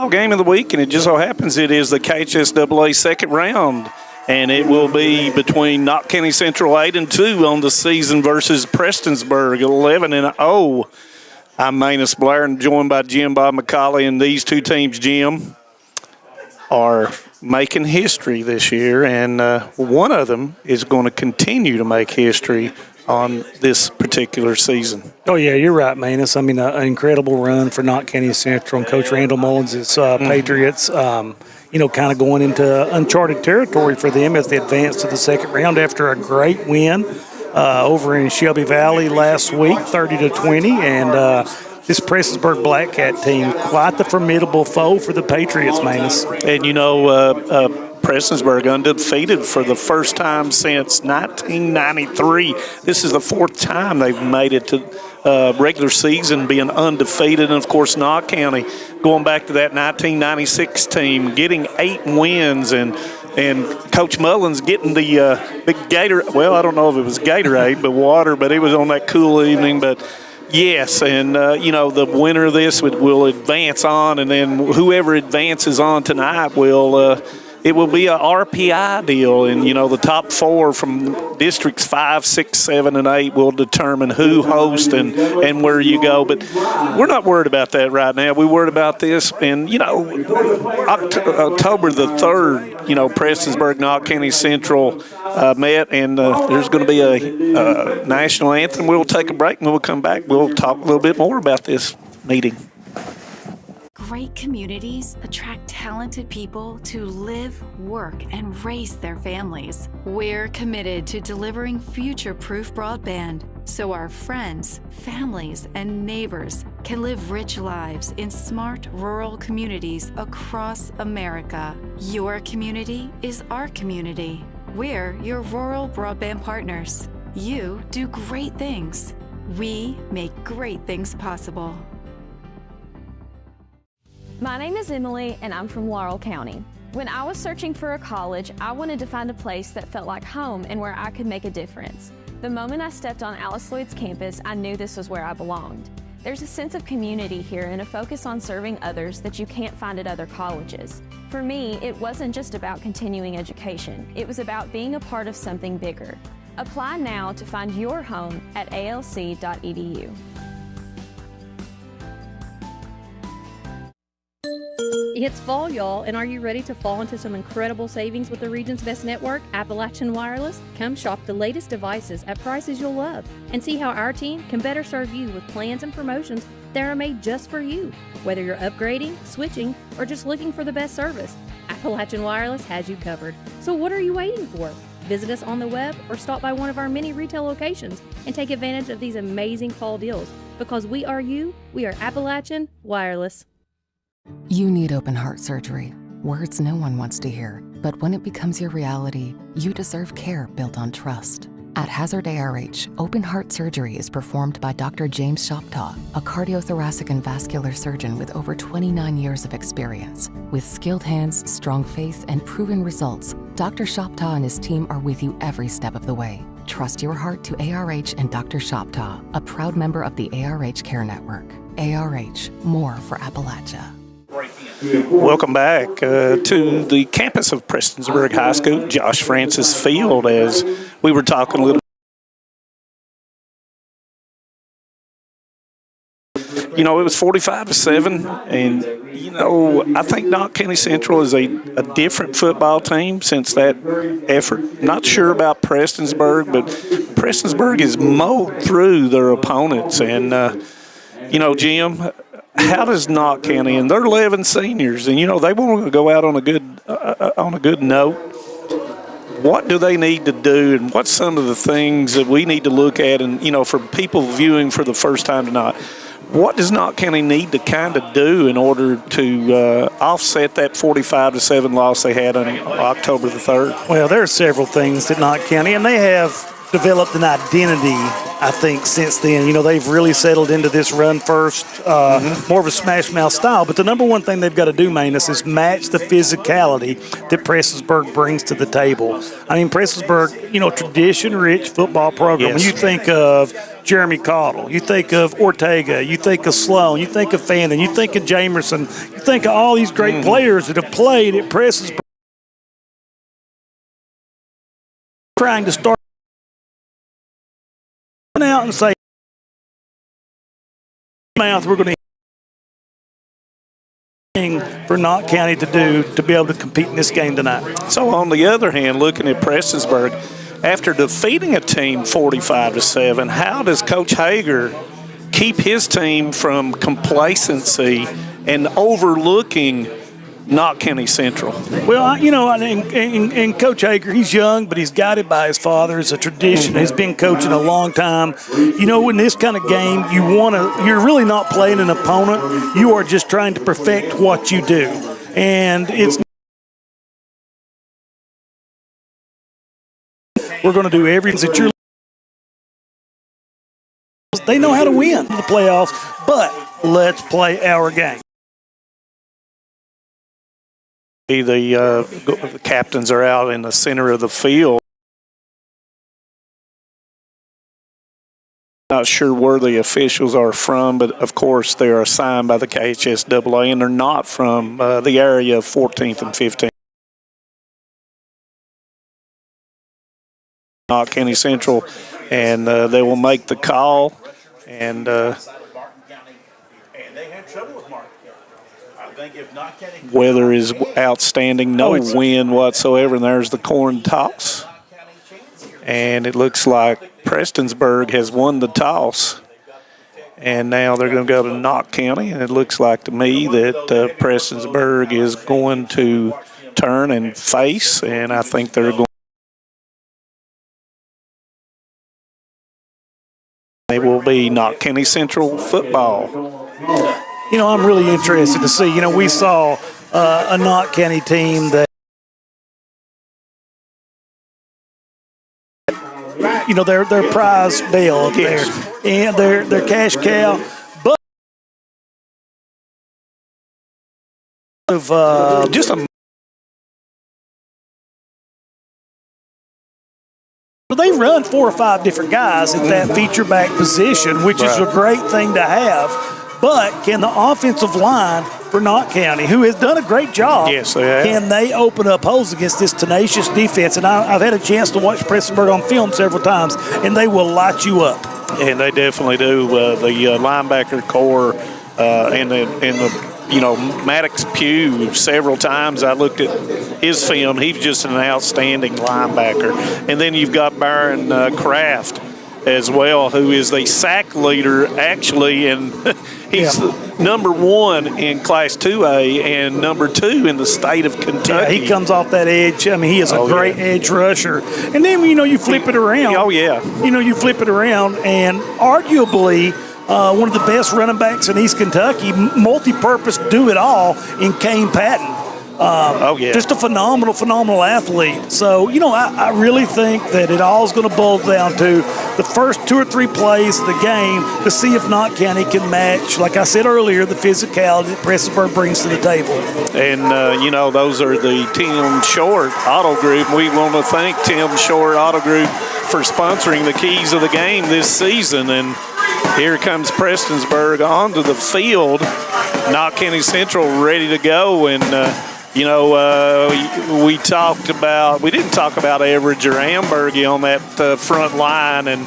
Game of the week, and it just so happens it is the KHSAA second round, and it will be between Knott County Central 8-2 on the season versus Prestonsburg 11-0. I'm Manus Blair, and joined by Jim Bob McCauley, and these two teams, Jim, are making history this year, and one of them is going to continue to make history on this particular season. Oh, yeah, you're right, Manus. I mean, an incredible run for Knott County Central and Coach Randall Mullins' Patriots, kind of going into uncharted territory for them as they advance to the second round after a great win over in Shelby Valley last week, 30-20, and this Prestonsburg Black Cat team, quite the formidable foe for the Patriots, Manus. And, Prestonsburg undefeated for the first time since 1993. This is the fourth time they've made it to regular season being undefeated. And, of course, Knott County going back to that 1996 team, getting 8 wins, and Coach Mullins getting the big Gator. Well, I don't know if it was Gatorade, but water, but it was on that cool evening. But yes, and, the winner of this will advance on, and then whoever advances on tonight will it will be a RPI deal, and, the top 4 from districts 5, 6, 7, and 8 will determine who hosts and where you go. But we're not worried about that right now. We're worried about this. And, October the 3rd, Prestonsburg, Knott County Central met, and there's going to be a national anthem. We'll take a break, and we'll come back. We'll talk a little bit more about this meeting. Great communities attract talented people to live, work, and raise their families. We're committed to delivering future-proof broadband so our friends, families, and neighbors can live rich lives in smart rural communities across America. Your community is our community. We're your rural broadband partners. You do great things. We make great things possible. My name is Emily, and I'm from Laurel County. When I was searching for a college, I wanted to find a place that felt like home and where I could make a difference. The moment I stepped on Alice Lloyd's campus, I knew this was where I belonged. There's a sense of community here and a focus on serving others that you can't find at other colleges. For me, it wasn't just about continuing education. It was about being a part of something bigger. Apply now to find your home at alc.edu. It's fall, y'all, and are you ready to fall into some incredible savings with the region's best network, Appalachian Wireless? Come shop the latest devices at prices you'll love and see how our team can better serve you with plans and promotions that are made just for you. Whether you're upgrading, switching, or just looking for the best service, Appalachian Wireless has you covered. So what are you waiting for? Visit us on the web or stop by one of our many retail locations and take advantage of these amazing fall deals, because we are you, we are Appalachian Wireless. You need open heart surgery. Words no one wants to hear. But when it becomes your reality, you deserve care built on trust. At Hazard ARH, open heart surgery is performed by Dr. James Shoptaw, a cardiothoracic and vascular surgeon with over 29 years of experience. With skilled hands, strong faith, and proven results, Dr. Shoptaw and his team are with you every step of the way. Trust your heart to ARH and Dr. Shoptaw, a proud member of the ARH Care Network. ARH, more for Appalachia. Welcome back to the campus of Prestonsburg High School, Josh Francis Field, as we were talking a little. It was 45-7, and, I think Knott County Central is a different football team since that effort. Not sure about Prestonsburg, but Prestonsburg has mowed through their opponents, and, Jim, how does Knott County, and they're 11 seniors, and they want to go out on a good note. What do they need to do, and what's some of the things that we need to look at? And for people viewing for the first time tonight, what does Knott County need to kind of do in order to offset that 45-7 loss they had on October the 3rd? Well, there are several things at Knott County, and they have developed an identity I think since then, they've really settled into this run first, more of a smash mouth style. But the number one thing they've got to do, Manus, is match the physicality that Prestonsburg brings to the table. I mean, Prestonsburg, tradition-rich football program. Yes. When you think of Jeremy Cottle, you think of Ortega, you think of Sloan, you think of Fannin, you think of Jamerson, you think of all these great players that have played at Prestonsburg, trying to start out and say, mouth, we're going to for Knott County to do to be able to compete in this game tonight. So on the other hand, looking at Prestonsburg, after defeating a team 45-7, how does Coach Hager keep his team from complacency and overlooking Knott County Central? Well, and Coach Hager, he's young, but he's guided by his father. It's a tradition. He's been coaching a long time. In this kind of game, you're really not playing an opponent. You are just trying to perfect what you do. And we're going to do everything that you're. They know how to win the playoffs, but let's play our game. The captains are out in the center of the field. Not sure where the officials are from, but of course they're assigned by the KHSAA, and they're not from the area of 14th and 15th. Knott County Central, and they will make the call. And weather is outstanding, no wind whatsoever, and there's the corn toss. And it looks like Prestonsburg has won the toss. And now they're going to go to Knott County, and it looks like to me that Prestonsburg is going to turn and face, and I think they're going. It will be Knott County Central football. I'm really interested to see. We saw a Knott County team that, their prize bale up there, and their cash cow. But of Just a they run 4 or 5 different guys at that feature back position, which is a great thing to have. But can the offensive line for Knott County, who has done a great job, yes, they have. Can they open up holes against this tenacious defense? And I've had a chance to watch Prestonsburg on film several times, and they will light you up. And they definitely do. The linebacker core and the Maddox Pugh, several times I looked at his film. He's just an outstanding linebacker. And then you've got Byron Kraft as well, who is the sack leader actually, and he's number 1 in Class 2A and number 2 in the state of Kentucky. Yeah, he comes off that edge. I mean, he is a great edge rusher. And then, you flip it around. Oh, yeah. You flip it around, and arguably one of the best running backs in East Kentucky, multi-purpose, do-it-all in Kane Patton. Just a phenomenal athlete. So, I really think that it all is going to boil down to the first 2 or 3 plays of the game to see if Knott County can match, like I said earlier, the physicality that Prestonsburg brings to the table. And, those are the Tim Short Auto Group. We want to thank Tim Short Auto Group for sponsoring the keys of the game this season. And here comes Prestonsburg onto the field. Knott County Central ready to go. And, we didn't talk about Everidge or Ambergy on that front line, and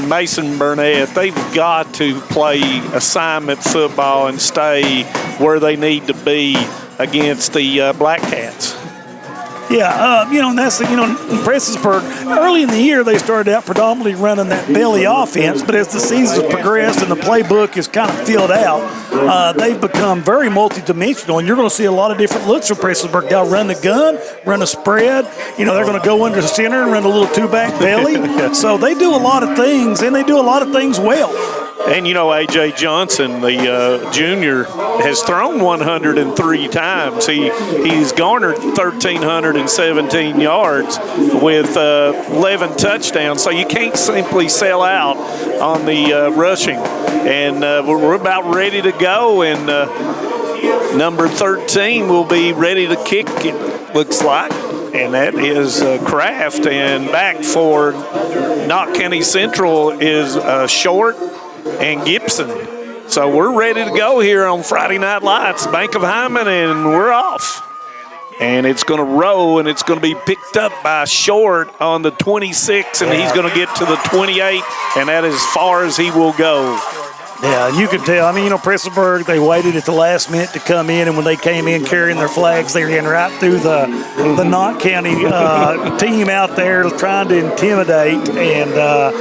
Mason Burnett. They've got to play assignment football and stay where they need to be against the Black Cats. Yeah, and that's in Prestonsburg, early in the year they started out predominantly running that belly offense, but as the season's progressed and the playbook is kind of filled out, they've become very multidimensional, and you're going to see a lot of different looks from Prestonsburg. They'll run the gun, run a spread, they're going to go under the center and run a little 2-back belly. So they do a lot of things, and they do a lot of things well. And you know, A.J. Johnson, the junior, has thrown 103 times. He's garnered 1,317 yards with 11 touchdowns. So you can't simply sell out on the rushing. And we're about ready to go. And number 13 will be ready to kick, it looks like. And that is Kraft. And back for Knott County Central is Short and Gibson. So we're ready to go here on Friday Night Lights, Bank of Hyman, and we're off. And it's going to roll, and it's going to be picked up by Short on the 26, and he's going to get to the 28, and that is as far as he will go. Yeah, and you can tell. I mean, you know, Prestonsburg, they waited at the last minute to come in, and when they came in carrying their flags, they ran right through the Knott County team out there trying to intimidate, and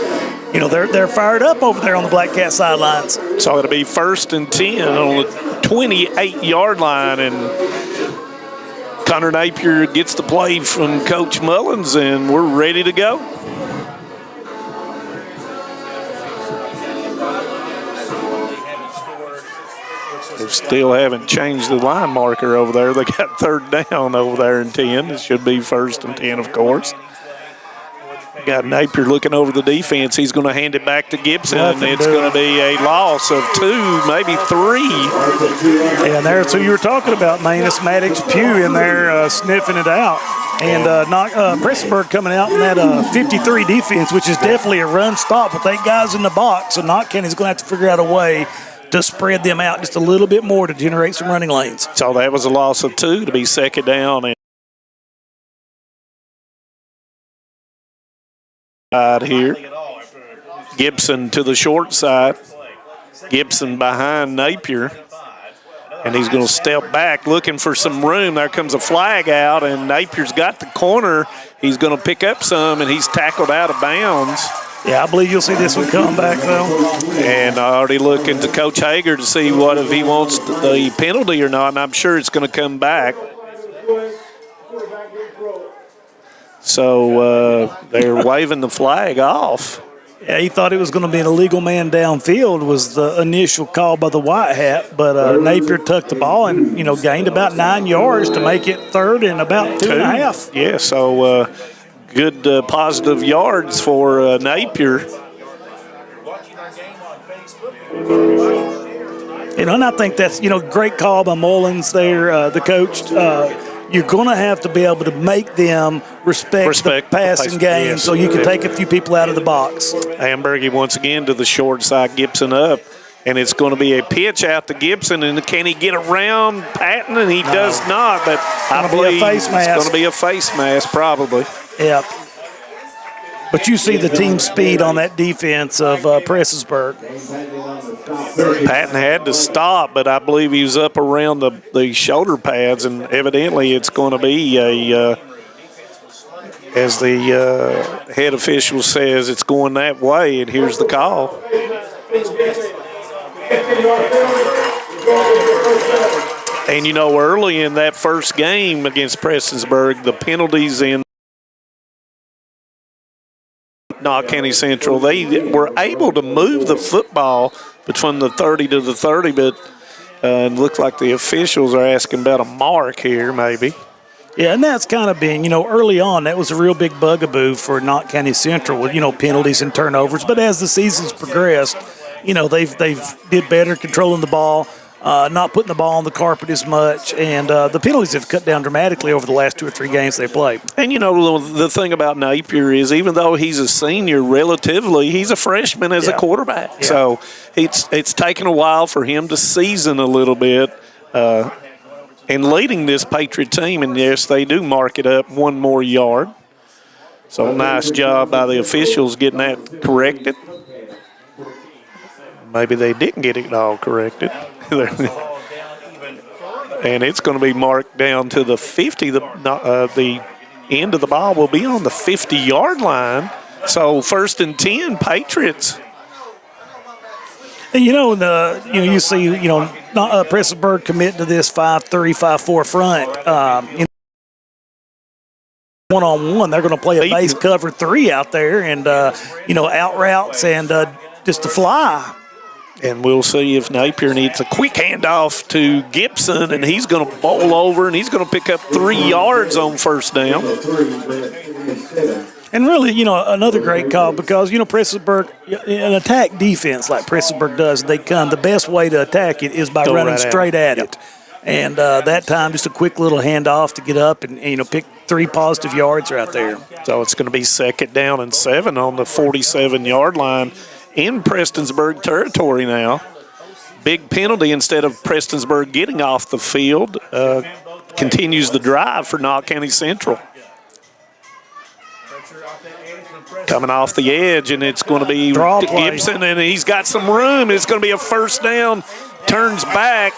you know, they're fired up over there on the Black Cat sidelines. So it'll be 1st and 10 on the 28-yard line, and Connor Napier gets the play from Coach Mullins, and we're ready to go. They still haven't changed the line marker over there. They got 3rd down over there and 10. It should be 1st and 10, of course. Got Napier looking over the defense. He's going to hand it back to Gibson. It's going to be a loss of 2, maybe 3. And there's who you were talking about, Manus Maddox Pugh in there sniffing it out. And Prestonsburg coming out in that 53 defense, which is definitely a run stop with 8 guys in the box. So Knott County's going to have to figure out a way to spread them out just a little bit more to generate some running lanes. So that was a loss of 2 to be 2nd down. And here, Gibson to the short side. Gibson behind Napier. And he's going to step back looking for some room. There comes a flag out, and Napier's got the corner. He's going to pick up some, and he's tackled out of bounds. Yeah, I believe you'll see this one come back, though. And already looking to Coach Hager to see what if he wants the penalty or not, and I'm sure it's going to come back. So they're waving the flag off. Yeah, he thought it was going to be an illegal man downfield was the initial call by the white hat, but Napier tucked the ball and, you know, gained about 9 yards to make it 3rd and about 2.5. Yeah, so good positive yards for Napier. You know, and I think that's, you know, great call by Mullins there, the coach. You're going to have to be able to make them respect the passing game, yes, so you can take a few people out of the box. Hamburgie once again to the short side, Gibson up. And it's going to be a pitch out to Gibson. And can he get around Patton? And he does not. But I believe it's going to be a face mask probably. Yep. But you see the team speed on that defense of Prestonsburg. Patton had to stop, but I believe he was up around the shoulder pads, and evidently it's going to be as the head official says, it's going that way, and here's the call. And, you know, early in that first game against Prestonsburg, the penalties in Knott County Central, they were able to move the football between the 30 to the 30, but it looked like the officials are asking about a mark here maybe. Yeah, and that's kind of been, you know, early on, that was a real big bugaboo for Knott County Central with, you know, penalties and turnovers. But as the season's progressed, you know, they've did better controlling the ball, not putting the ball on the carpet as much, and the penalties have cut down dramatically over the last 2 or 3 games they played. And, you know, the thing about Napier is even though he's a senior relatively, he's a freshman as a quarterback. Yeah. So it's taken a while for him to season a little bit and leading this Patriot team. And, yes, they do mark it up 1 more yard. So nice job by the officials getting that corrected. Maybe they didn't get it all corrected. And it's going to be marked down to the 50. The end of the ball will be on the 50-yard line. So 1st and 10, Patriots. And, you know, you see, you know, Prestonsburg committing to this 5-3, 5-4 front. One-on-one, they're going to play a base cover 3 out there and, you know, out routes and just to fly. And we'll see if Napier needs a quick handoff to Gibson, and he's going to bowl over, and he's going to pick up 3 yards on first down. And really, another great call because, Prestonsburg, an attack defense like Prestonsburg does, they come. The best way to attack it is by Go running right straight at Yep. it. And that time, just a quick little handoff to get up and pick 3 positive yards right there. So it's going to be 2nd down and 7 on the 47-yard line in Prestonsburg territory now. Big penalty instead of Prestonsburg getting off the field. Continues the drive for Knott County Central. Coming off the edge, and it's going to be Gibson, and he's got some room. It's going to be a first down, turns back,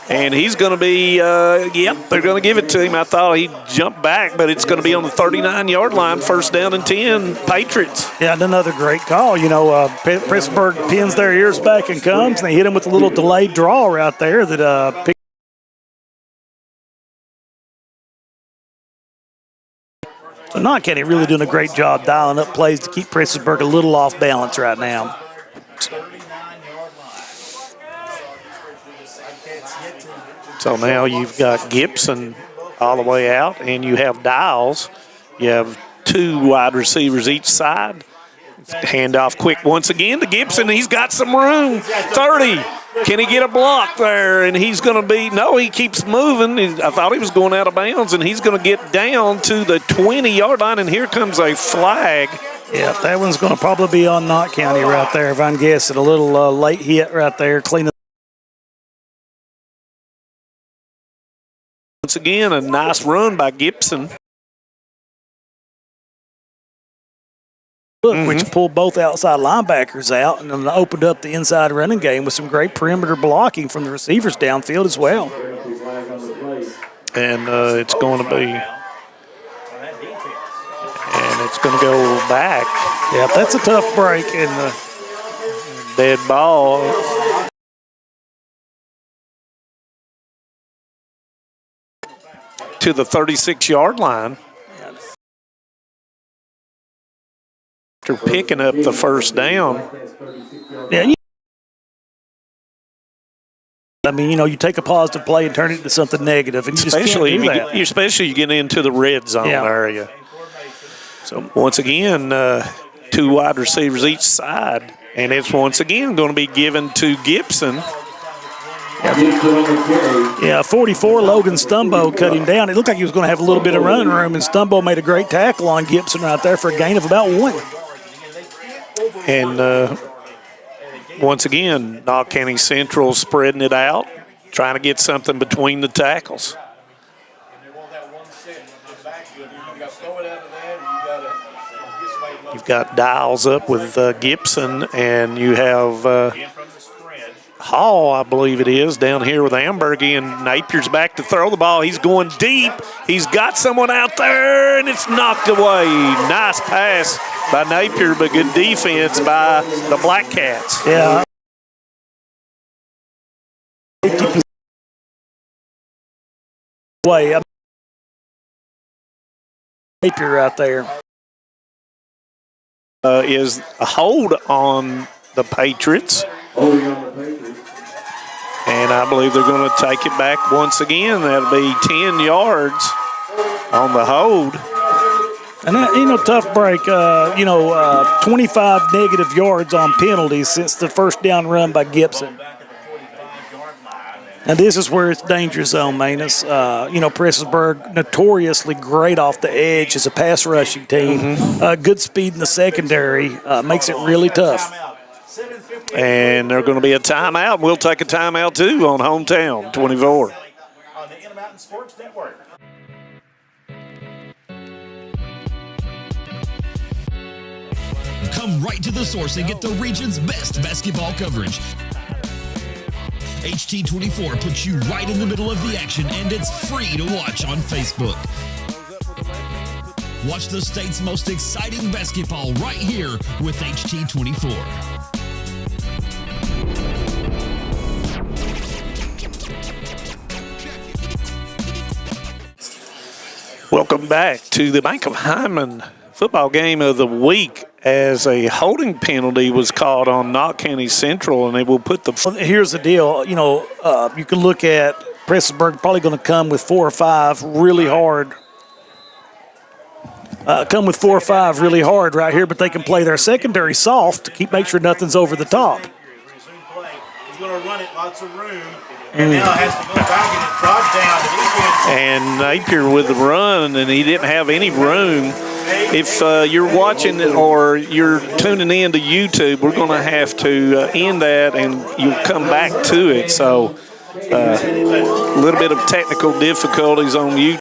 and he's going to be, they're going to give it to him. I thought he'd jump back, but it's going to be on the 39-yard line, first down and 10, Patriots. Yeah, and another great call. Prestonsburg pins their ears back and comes, and they hit him with a little delayed draw right there that picked. So Knott County really doing a great job dialing up plays to keep Prestonsburg a little off balance right now. So now you've got Gibson all the way out, and you have Dials. You have 2 wide receivers each side. Handoff quick once again to Gibson. He's got some room. 30. Can he get a block there? And he's going to be – no, he keeps moving. I thought he was going out of bounds, and he's going to get down to the 20-yard line, and here comes a flag. Yeah, that one's going to probably be on Knott County right there, if I'm guessing. A little late hit right there, cleaning. Once again, a nice run by Gibson. Which pulled both outside linebackers out and then opened up the inside running game with some great perimeter blocking from the receivers downfield as well. And it's going to be, and it's going to go back. Yeah, that's a tough break. And dead ball. To the 36-yard line. After picking up the first down. Yeah, you take a positive play and turn it into something negative, and you just can't do that. Especially you get into the red zone area. So once again, 2 wide receivers each side, and it's once again going to be given to Gibson. Yeah, 44, Logan Stumbo cut him down. It looked like he was going to have a little bit of running room, and Stumbo made a great tackle on Gibson right there for a gain of about 1. And once again, Knott County Central spreading it out, trying to get something between the tackles. You've got Dials up with Gibson, and you have Hall, I believe it is, down here with Ambergy, and Napier's back to throw the ball. He's going deep. He's got someone out there, and it's knocked away. Nice pass by Napier, but good defense by the Black Cats. Yeah. Way Napier right there. Is a hold on the Patriots. And I believe they're going to take it back once again. That'll be 10 yards on the hold. And that, tough break. 25 negative yards on penalties since the first down run by Gibson. And this is where it's danger zone, Manus. Prestonsburg notoriously great off the edge as a pass rushing team. Good speed in the secondary makes it really tough. And there's going to be a timeout. We'll take a timeout, too, on Hometown 24. On the Intermountain Sports Network. Come right to the source and get the region's best basketball coverage. HT24 puts you right in the middle of the action, and it's free to watch on Facebook. Watch the state's most exciting basketball right here with HT24. Welcome back to the Bank of Hyman football game of the week as a holding penalty was called on Knott County Central, and they will put the. Here's the deal. You can look at Prestonsburg probably going to come with 4 or 5 really hard. Come with 4 or 5 really hard right here, but they can play their secondary soft to make sure nothing's over the top. He's going to run it, lots of room, and now has to go back and it dropped down. And Napier with the run, and he didn't have any room. If you're watching it or you're tuning in to YouTube, we're going to have to end that, and you'll come back to it. So a little bit of technical difficulties on YouTube.